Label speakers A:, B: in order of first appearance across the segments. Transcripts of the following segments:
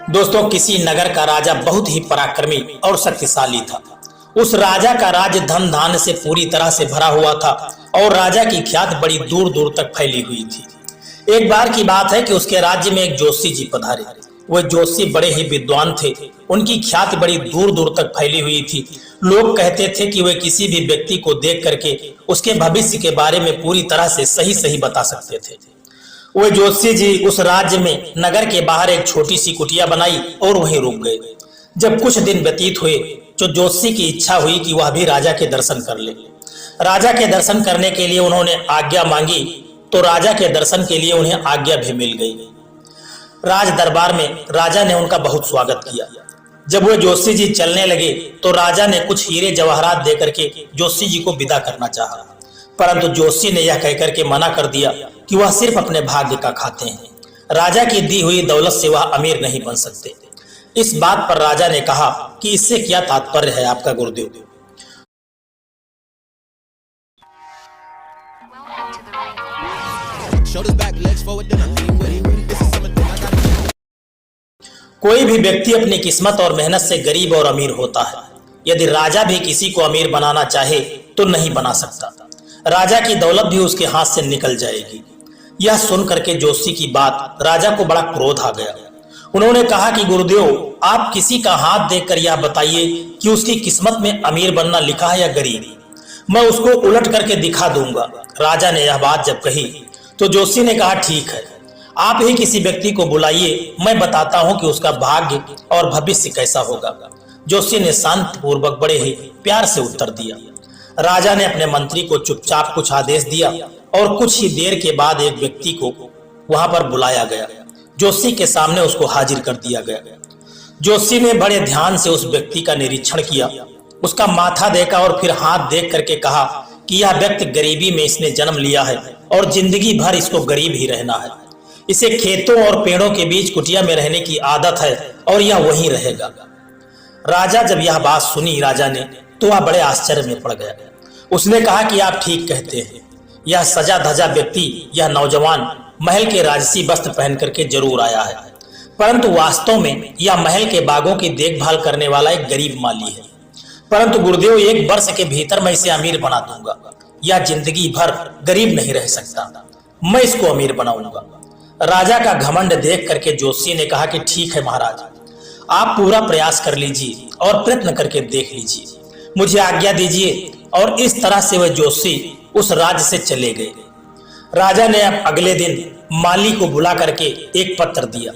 A: दोस्तों, किसी नगर का राजा बहुत ही पराक्रमी और शक्तिशाली था। उस राजा का राज्य धन धान्य से पूरी तरह से भरा हुआ था और राजा की ख्याति बड़ी दूर दूर तक फैली हुई थी। एक बार की बात है कि उसके राज्य में एक जोशी जी पधारे। वह जोशी बड़े ही विद्वान थे। उनकी ख्याति बड़ी दूर दूर तक फैली हुई थी। लोग कहते थे कि वे किसी भी व्यक्ति को देख करके उसके भविष्य के बारे में पूरी तरह से सही सही बता सकते थे। वह जोशी जी उस राज्य में नगर के बाहर एक छोटी सी कुटिया बनाई और वहीं रुक गए। जब कुछ दिन व्यतीत हुए तो जोशी की इच्छा हुई कि वह भी राजा के दर्शन कर ले। राजा के दर्शन करने के लिए उन्होंने आज्ञा मांगी तो राजा के दर्शन के लिए उन्हें आज्ञा भी मिल गई। राज दरबार में राजा ने उनका बहुत स्वागत किया। जब वह जोशी जी चलने लगे तो राजा ने कुछ हीरे जवाहरात देकर के जोशी जी को विदा करना चाहा, परंतु जोशी ने यह कहकर के मना कर दिया कि वह सिर्फ अपने भाग्य का खाते हैं। राजा की दी हुई दौलत से वह अमीर नहीं बन सकते। इस बात पर राजा ने कहा कि इससे क्या तात्पर्य है आपका गुरुदेव? कोई भी व्यक्ति अपनी किस्मत और मेहनत से गरीब और अमीर होता है। यदि राजा भी किसी को अमीर बनाना चाहे तो नहीं बना सकता। राजा की दौलत भी उसके हाथ से निकल जाएगी। यह सुनकर के जोशी की बात राजा को बड़ा क्रोध आ गया। उन्होंने कहा कि गुरुदेव, आप किसी का हाथ देखकर यह बताइए कि उसकी किस्मत में अमीर बनना लिखा है या गरीब। मैं उसको उलट करके दिखा दूंगा। राजा ने यह बात जब कही तो जोशी ने कहा, ठीक है, आप ही किसी व्यक्ति को बुलाइए, मैं बताता हूं कि उसका भाग्य और भविष्य कैसा होगा। जोशी ने शांतिपूर्वक बड़े ही प्यार से उत्तर दिया। राजा ने अपने मंत्री को चुपचाप कुछ आदेश दिया और कुछ ही देर के बाद एक व्यक्ति को वहां पर बुलाया गया। जोशी के सामने उसको हाजिर कर दिया गया। जोशी ने बड़े ध्यान से उस व्यक्ति का निरीक्षण किया, उसका माथा देखा और फिर हाथ देख करके कहा कि यह व्यक्ति गरीबी में इसने जन्म लिया है और जिंदगी भर इसको गरीब ही रहना है। इसे खेतों और पेड़ों के बीच कुटिया में रहने की आदत है और यह वहीं रहेगा। राजा जब यह बात सुनी राजा ने तो वह बड़े आश्चर्य में पड़ गया। उसने कहा कि आप ठीक कहते हैं, यह सजा धजा व्यक्ति, यह नौजवान महल के राजसी वस्त्र पहन करके जरूर आया है, परंतु वास्तव में यह महल के बागों की देखभाल करने वाला एक गरीब माली है। परंतु गुरुदेव, 1 वर्ष के भीतर मैं इसे अमीर बना दूंगा। यह जिंदगी भर गरीब नहीं रह सकता, मैं इसको अमीर बनाऊंगा। राजा का घमंड देख करके जोशी ने कहा कि ठीक है महाराज, आप पूरा प्रयास कर लीजिए और प्रयत्न करके देख लीजिए, मुझे आज्ञा दीजिए। और इस तरह से वह जोशी उस राज्य से चले गए। राजा ने अब अगले दिन माली को बुला करके एक पत्र दिया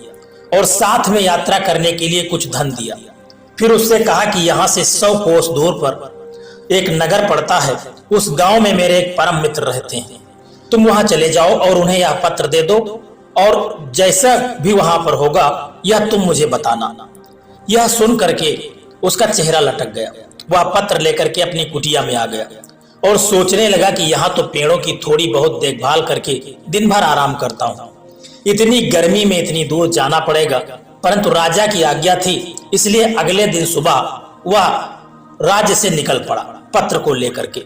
A: और साथ में यात्रा करने के लिए कुछ धन दिया। फिर उससे कहा कि यहाँ से 100 कोस दूर पर एक नगर पड़ता है, उस गांव में मेरे एक परम मित्र रहते हैं, तुम वहां चले जाओ और उन्हें यह पत्र दे दो और जैसा भी वहां पर होगा यह तुम मुझे बताना। यह सुन करके उसका चेहरा लटक गया। वह पत्र लेकर के अपनी कुटिया में आ गया और सोचने लगा कि यहाँ तो पेड़ों की थोड़ी बहुत देखभाल करके दिन भर आराम करता हूँ, इतनी गर्मी में इतनी दूर जाना पड़ेगा। परंतु राजा की आज्ञा थी, इसलिए अगले दिन सुबह वह राज्य से निकल पड़ा पत्र को लेकर के।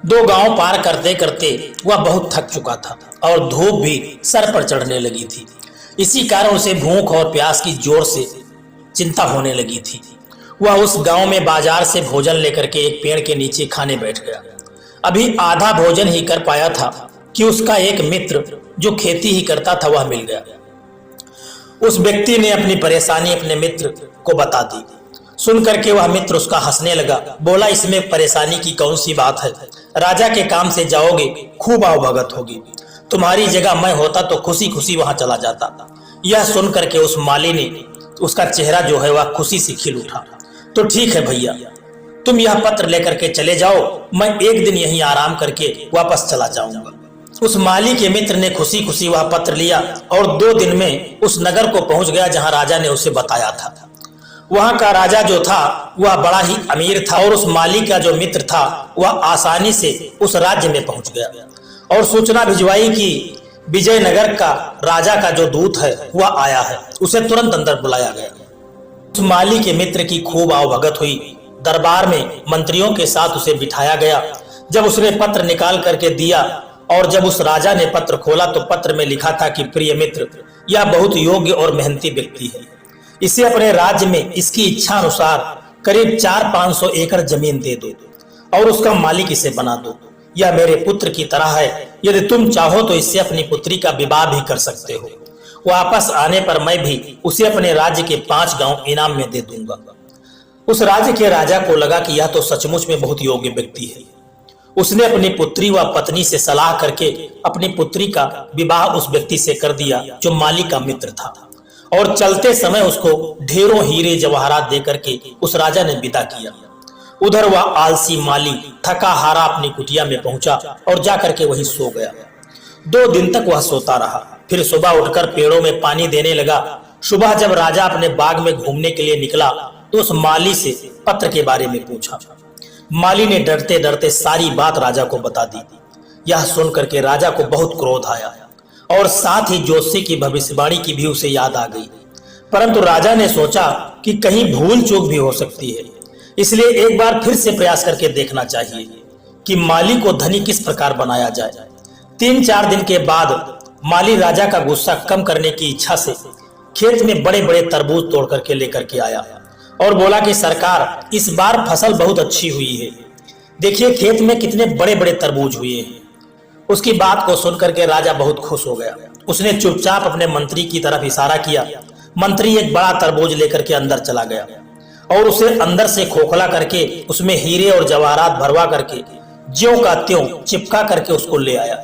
A: 2 गांव पार करते करते वह बहुत थक चुका था और धूप भी सर पर चढ़ने लगी थी। इसी कारण उसे भूख और प्यास की जोर से चिंता होने लगी थी। वह उस गांव में बाजार से भोजन लेकर के एक पेड़ के नीचे खाने बैठ गया। अभी आधा भोजन ही कर पाया था कि उसका एक मित्र जो खेती ही करता था वह मिल गया। उस व्यक्ति ने अपनी परेशानी अपने मित्र को बता दी। सुन करके वह मित्र उसका हंसने लगा, बोला, इसमें परेशानी की कौन सी बात है, राजा के काम से जाओगे, खूब आवभगत होगी। तुम्हारी जगह मैं होता तो खुशी खुशी वहां चला जाता। यह सुन करके उस माली ने, उसका चेहरा जो है वह खुशी से खिल उठा। तो ठीक है भैया, तुम यह पत्र लेकर के चले जाओ, मैं एक दिन यहीं आराम करके वापस चला जाऊंगा। उस माली के मित्र ने खुशी खुशी वह पत्र लिया और 2 दिन में उस नगर को पहुंच गया जहां राजा ने उसे बताया था। वहां का राजा जो था वह बड़ा ही अमीर था और उस माली का जो मित्र था वह आसानी से उस राज्य में पहुंच गया और सूचना भिजवाई कि विजयनगर का राजा का जो दूत है वह आया है, उसे तुरंत अंदर बुलाया गया। उस माली के मित्र की खूब आवभगत हुई। दरबार में मंत्रियों के साथ उसे बिठाया गया। जब उसने पत्र निकाल करके दिया और जब उस राजा ने पत्र खोला तो पत्र में लिखा था कि प्रिय मित्र, यह बहुत योग्य और मेहनती व्यक्ति है, इसे अपने राज्य में इसकी इच्छा अनुसार करीब 400-500 एकड़ जमीन दे दो और उसका मालिक इसे बना दो। यह मेरे पुत्र की तरह है, यदि तुम चाहो तो इससे अपनी पुत्री का विवाह भी कर सकते हो। वापस आने पर मैं भी उसे अपने राज्य के 5 गांव इनाम में दे दूंगा। उस राज्य के राजा को लगा कि यह तो सचमुच में बहुत योग्य व्यक्ति है। उसने अपनी पुत्री व पत्नी से सलाह करके अपनी पुत्री का विवाह उस व्यक्ति से कर दिया जो माली का मित्र था, और चलते समय उसको ढेरों हीरे जवाहरात देकर के उस राजा ने विदा किया। उधर वह आलसी माली थका हारा अपनी कुटिया में पहुंचा और जाकर के वहीं सो गया। 2 दिन तक वह सोता रहा। फिर सुबह उठकर पेड़ों में पानी देने लगा। सुबह जब राजा अपने बाग में घूमने के लिए निकला तो उस माली से पत्र के बारे में पूछा। माली ने डरते डरते सारी बात राजा को बता दी। यह सुनकर के राजा को बहुत क्रोध आया और साथ ही ज्योतिषी की भविष्यवाणी की भी उसे याद आ गई। परंतु राजा ने सोचा कि कहीं भूल चूक भी हो सकती है, इसलिए एक बार फिर से प्रयास करके देखना चाहिए कि माली को धनी किस प्रकार बनाया जाए। 3-4 दिन के बाद माली राजा का गुस्सा कम करने की इच्छा से खेत में बड़े बड़े तरबूज तोड़ करके लेकर के आया और बोला कि सरकार, इस बार फसल बहुत अच्छी हुई है, देखिए खेत में कितने बड़े बड़े तरबूज हुए हैं। उसकी बात को सुनकर के राजा बहुत खुश हो गया। उसने चुपचाप अपने मंत्री की तरफ इशारा किया। मंत्री एक बड़ा तरबूज लेकर के अंदर चला गया और उसे अंदर से खोखला करके उसमें हीरे और जवाहरात भरवा करके ज्यों का त्यों चिपका करके उसको ले आया।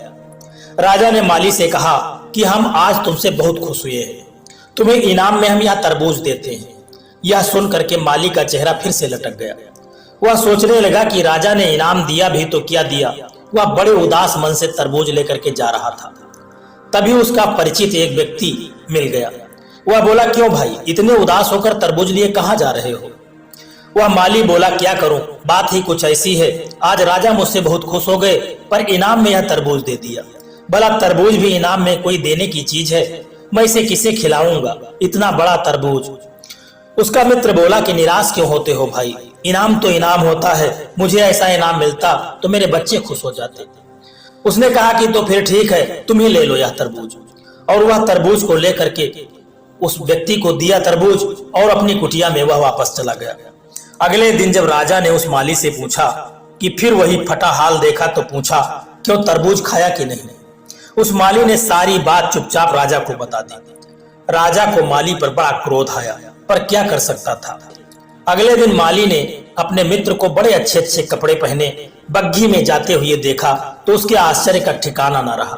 A: राजा ने माली से कहा कि हम आज तुमसे बहुत खुश हुए हैं, तुम्हें इनाम में हम यह तरबूज देते हैं। यह सुन करके माली का चेहरा फिर से लटक गया। वह सोचने लगा कि राजा ने इनाम दिया भी तो क्या दिया। वह बड़े उदास मन से तरबूज लेकर के जा रहा था। तभी उसका परिचित एक व्यक्ति मिल गया। वह बोला, क्यों भाई इतने उदास होकर तरबूज लिए कहाँ जा रहे हो? वह माली बोला, क्या करूं, बात ही कुछ ऐसी है, आज राजा मुझसे बहुत खुश हो गए पर इनाम में यह तरबूज दे दिया। भला तरबूज भी इनाम में कोई देने की चीज है, मैं इसे किसे खिलाऊंगा, इतना बड़ा तरबूज। उसका मित्र बोला कि निराश क्यों होते हो भाई, इनाम तो इनाम होता है, मुझे ऐसा इनाम मिलता तो मेरे बच्चे खुश हो जाते। उसने कहा कि तो फिर ठीक है, तुम ही ले लो यह तरबूज। और वह तरबूज को लेकर के उस व्यक्ति को दिया तरबूज और अपनी कुटिया में वह वापस चला गया। अगले दिन जब राजा ने उस माली से पूछा कि फिर वही फटा हाल देखा तो पूछा, क्यों तरबूज खाया कि नहीं? उस माली ने सारी बात चुपचाप राजा को बता दी। राजा को माली पर बड़ा क्रोध आया, पर क्या कर सकता था। अगले दिन माली ने अपने मित्र को बड़े अच्छे अच्छे कपड़े पहने बग्घी में जाते हुए देखा तो उसके आश्चर्य का ठिकाना न रहा।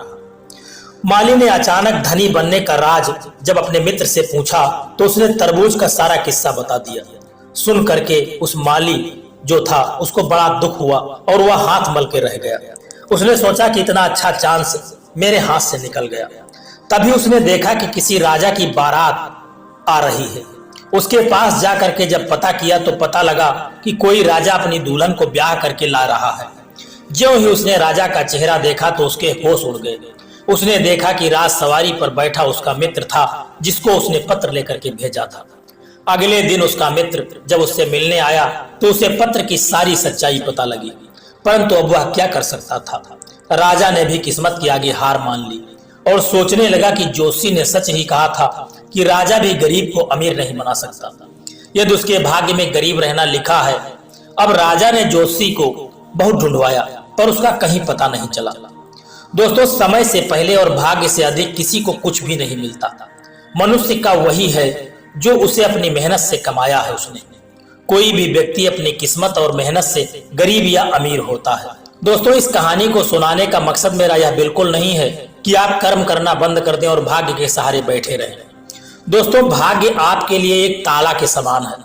A: माली ने अचानक धनी बनने का राज जब अपने मित्र से पूछा तो उसने तरबूज का सारा किस्सा बता दिया। सुन करके उस माली जो था उसको बड़ा दुख हुआ और वह हाथ मल के रह गया। उसने सोचा कि इतना अच्छा चांस मेरे हाथ से निकल गया। तभी उसने देखा कि किसी राजा की बारात आ रही है। उसके पास जा करके जब पता किया तो पता लगा कि कोई राजा अपनी दुल्हन को ब्याह करके ला रहा है। ज्यों ही उसने राजा का चेहरा देखा तो उसके होश उड़ गए। उसने देखा कि राज सवारी पर बैठा उसका मित्र था जिसको उसने पत्र लेकर के भेजा था। अगले दिन उसका मित्र जब उससे मिलने आया तो उसे पत्र की सारी सच्चाई पता लगी, परंतु अब वह क्या कर सकता था। राजा ने भी किस्मत के आगे हार मान ली और सोचने लगा कि जोशी ने सच ही कहा था कि राजा भी गरीब को अमीर नहीं बना सकता, यदि उसके भाग्य में गरीब रहना लिखा है। अब राजा ने जोशी को बहुत ढूंढवाया पर उसका कहीं पता नहीं चला। दोस्तों, समय से पहले और भाग्य से अधिक किसी को कुछ भी नहीं मिलता। मनुष्य का वही है जो उसे अपनी मेहनत से कमाया है उसने। कोई भी व्यक्ति अपनी किस्मत और मेहनत से गरीब या अमीर होता है। दोस्तों, इस कहानी को सुनाने का मकसद मेरा यह बिल्कुल नहीं है कि आप कर्म करना बंद कर दें और भाग्य के सहारे बैठे रहें। दोस्तों, भाग्य आपके लिए एक ताला के समान है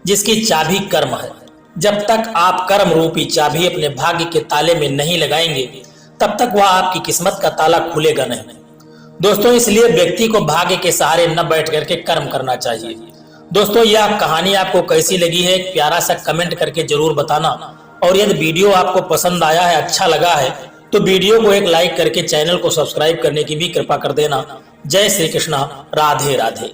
A: जिसकी चाबी कर्म है। जब तक आप कर्म रूपी चाबी अपने भाग्य के ताले में नहीं लगाएंगे तब तक वह आपकी किस्मत का ताला खुलेगा नहीं। दोस्तों, इसलिए व्यक्ति को भाग्य के सहारे न बैठ करके कर्म करना चाहिए। दोस्तों, यह कहानी आपको कैसी लगी है एक प्यारा सा कमेंट करके जरूर बताना, और यदि वीडियो आपको पसंद आया है, अच्छा लगा है तो वीडियो को एक लाइक करके चैनल को सब्सक्राइब करने की भी कृपा कर देना। जय श्री कृष्णा, राधे राधे।